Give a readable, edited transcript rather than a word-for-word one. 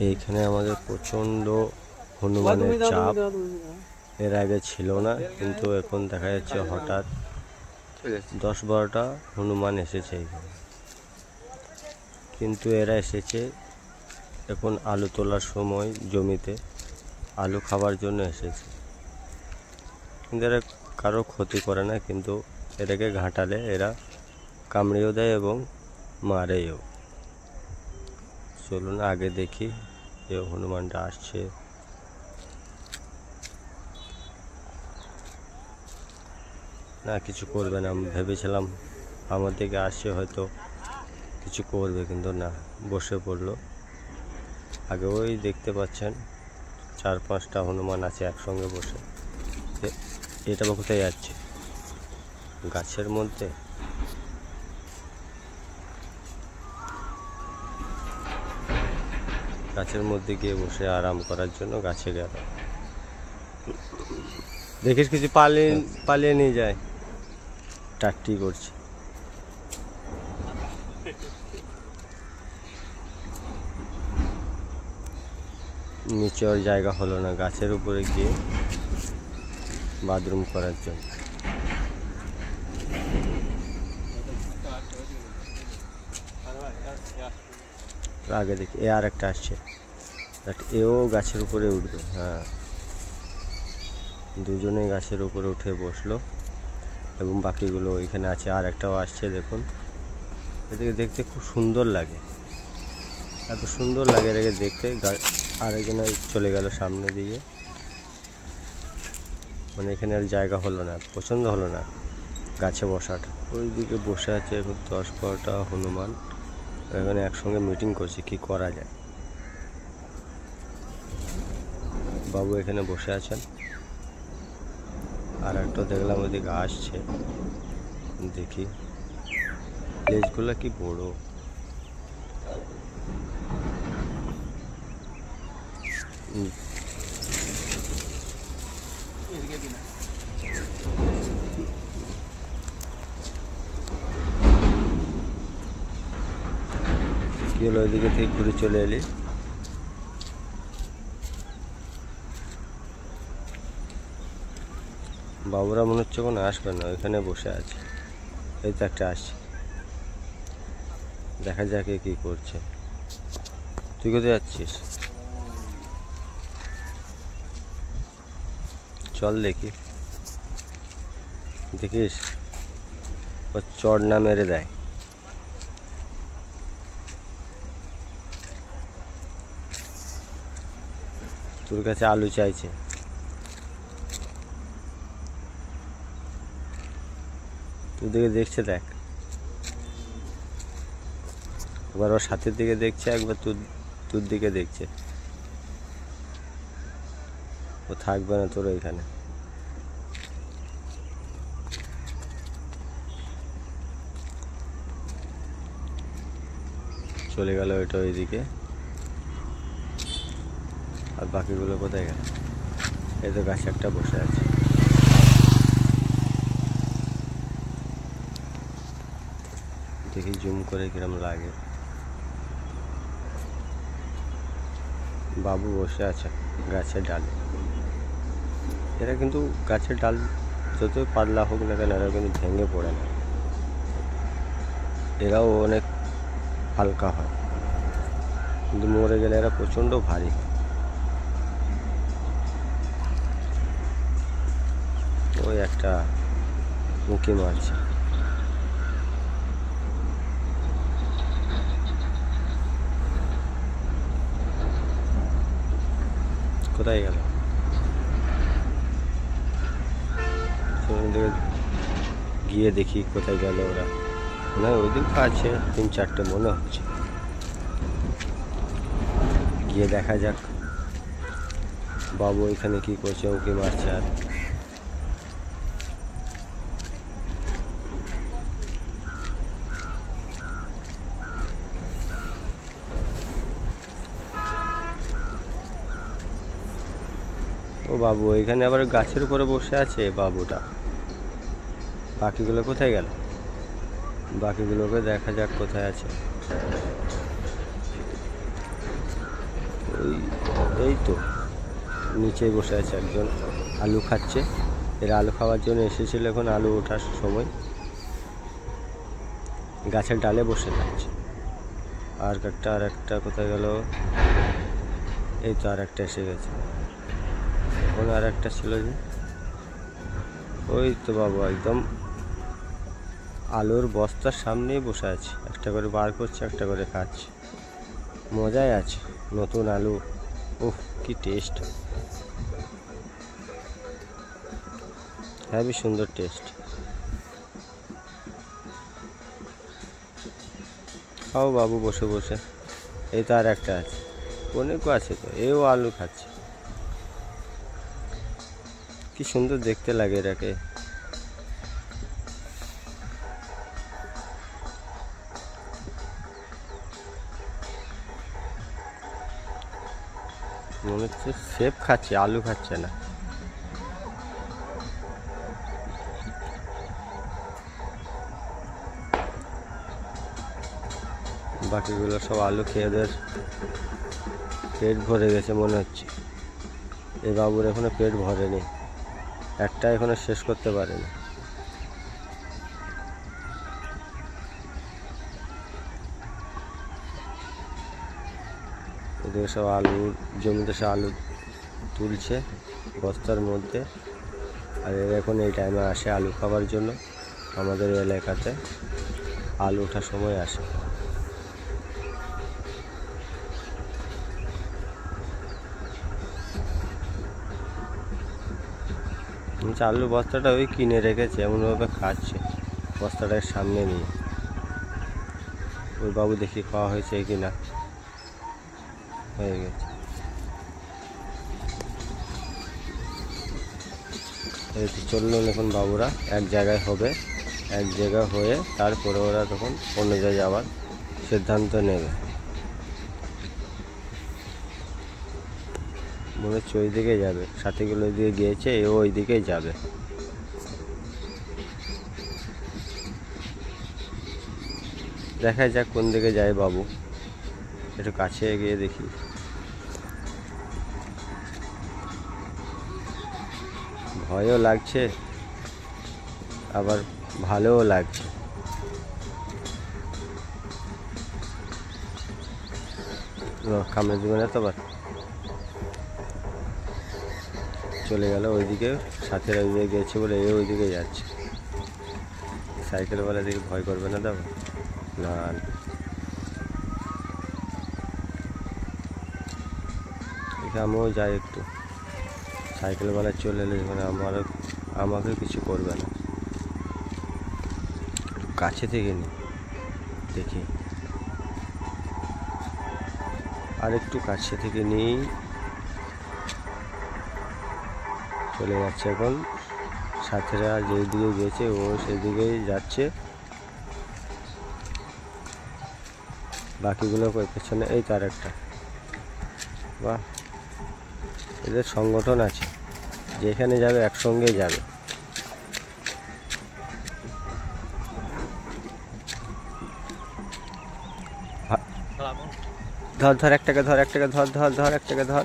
এইখানে আমাদের প্রচণ্ড হনুমানের চাপ, এর আগে ছিল না, কিন্তু এখন দেখা যাচ্ছে হঠাৎ 10-12টা হনুমান এসেছে এখানে। কিন্তু এরা এসেছে এখন আলু তোলার সময়, জমিতে আলু খাবার জন্য এসেছে। কিন্তু এরা কারো ক্ষতি করে না, কিন্তু এটাকে ঘাঁটালে এরা কামড়েও দেয় এবং মারেও। চলুন আগে দেখি যে হনুমানটা আসছে। না, কিছু করবে না, ভেবেছিলাম আমার দিকে আসছে হয়তো কিছু করবে, কিন্তু না, বসে পড়লো। আগে ওই দেখতে পাচ্ছেন 4-5টা হনুমান আছে একসঙ্গে বসে। এটা বা কোথায় যাচ্ছে? গাছের মধ্যে। গাছের মধ্যে গিয়ে বসে আরাম করার জন্য গাছে গেল। দেখিস কিছু পালিয়ে নিয়ে যায়, টাট্টি করছে। নিচে ওর জায়গা হলো না, গাছের উপরে গিয়ে বাথরুম করার জন্য। আগে দেখি এ আর একটা আসছে, এও গাছের উপরে উঠবে। হ্যাঁ, দুজনেই গাছের উপরে উঠে বসলো এবং বাকিগুলো এখানে আছে। আর একটাও আসছে, দেখুন। এদিকে দেখতে খুব সুন্দর লাগে, এত সুন্দর লাগে এটাকে দেখতে। আরেকজন চলে গেল সামনে দিকে, মানে এখানে আর জায়গা হলো না, পছন্দ হলো না গাছে বসাটা। ওই দিকে বসে আছে এখন 10-12টা হনুমান, এখানে একসঙ্গে মিটিং করছে কি করা যায়। বাবু এখানে বসে আছেন, আর একটা দেখলাম ওইদিকে আসছে। দেখি লেজগুলো কি বড়। কি হলো, ওইদিকে থেকে ঘুরে চলে এলি? বাবুরা মনে হচ্ছে কোনো আসবে না, ওইখানে বসে আছে। এই তো একটা আসছে, দেখা যাক কি করছে। তুই কোথায় যাচ্ছিস? চল দেখি, দেখিস ও চড় না মেরে দেয়। তোর কাছে আলু চাইছে, তোর দিকে দেখছে, দেখ। একবার ওর সাথের দিকে দেখছে, একবার তোর দিকে দেখছে। ও থাকবে না তোর ওইখানে। চলে গেল ওইটা ওইদিকে। আর বাকিগুলো কোথায় গেল? এই তো গাছে একটা বসে আছে। দেখি জুম করে কিরম লাগে। বাবু বসে আছে গাছের ডালে। এরা কিন্তু গাছের ডাল যতই পাতলা হোক না কেন, এরা কিন্তু ভেঙে পড়ে না, এরাও অনেক হালকা হয়। কিন্তু মরে গেলে এরা প্রচণ্ড ভারী। ওই একটা উঁকি মারছে। কোথায় গেল? গিয়ে দেখি কোথায় গেল ওরা। না, ওইদিকে আছে 3-4টে মনে হচ্ছে। গিয়ে দেখা যাক বাবু এখানে কি করছে, উঁকি মারছে। আর ও বাবু এখানে আবার গাছের উপরে বসে আছে বাবুটা। বাকিগুলো কোথায় গেল? বাকিগুলোকে দেখা যাক কোথায় আছে। এই তো নিচে বসে আছে একজন, আলু খাচ্ছে। এরা আলু খাওয়ার জন্য এসেছিল, এখন আলু ওঠার সময় গাছের ডালে বসে খাচ্ছে। আর একটা কোথায় গেল? এই তো আর একটা এসে গেছে। এখন আর একটা ছিল যে, ওই তো বাবু একদম আলুর বস্তার সামনেই বসে আছে, একটা করে বার করছে, একটা করে খাচ্ছে। মজাই আছে, নতুন আলু, উফ কি টেস্ট, হেবি সুন্দর টেস্ট। খাও বাবু বসে বসে। এই তো আর একটা আছে, অনেকও আছে তো, এও আলু খাচ্ছে। কি সুন্দর দেখতে লাগে এটাকে। মনে হচ্ছে সেব খাচ্ছে, আলু খাচ্ছে না। বাকিগুলো সব আলু খেয়ে ওদের পেট ভরে গেছে মনে হচ্ছে। এই বাবুর এখনো পেট ভরেনি, একটা এখনো শেষ করতে পারেনি। এদিকে সব আলুর জমিতে সব আলু তুলছে বস্তার মধ্যে। আর এরা এখন এই টাইমে আসে আলু খাবার জন্য। আমাদের এলাকাতে আলু ওঠার সময় আসে। আলু বস্তাটা ওই কিনে রেখেছে, এমনভাবে খাচ্ছে বস্তাটার সামনে নিয়ে। ওই বাবু দেখি খাওয়া হয়েছে কি না, হয়ে গেছে। এই তো চললেন এখন বাবুরা, এক জায়গায় হবে, এক জায়গায় হয়ে তারপরে ওরা তখন অন্য জায়গায় যাওয়ার সিদ্ধান্ত নেবে। মনে হচ্ছে ওই দিকেই যাবে, সাথীগুলো ওই দিকে গিয়েছে, এও ওই দিকেই যাবে। দেখা যাক কোন দিকে যায় বাবু, একটু কাছে গিয়ে দেখি। ভয়ও লাগছে আবার ভালোও লাগছে। কামড়ে দেবে না তো আবার। চলে গেল ওইদিকে, সাথীরা ওইদিকে গেছে বলে এ ওইদিকে যাচ্ছে। সাইকেলওয়ালা দিকে ভয় করবে না দাদা? না, আমিও যাই একটু, সাইকেলওয়ালা চলে এলে যখন আমাকে কিছু করবে না। কাছে থেকে নি দেখি, আর একটু কাছে থেকে নিই। চলে যাচ্ছে এখন, সাথীরা যেদিকে গেছে ও সেদিকেই যাচ্ছে। বাকিগুলো পেছনে। এই তার একটা, বাহ, এদের সংগঠন আছে, যেখানে যাবে একসঙ্গেই যাবে। ধর একটাকে ধর, একটাকে ধর, একটাকে ধর।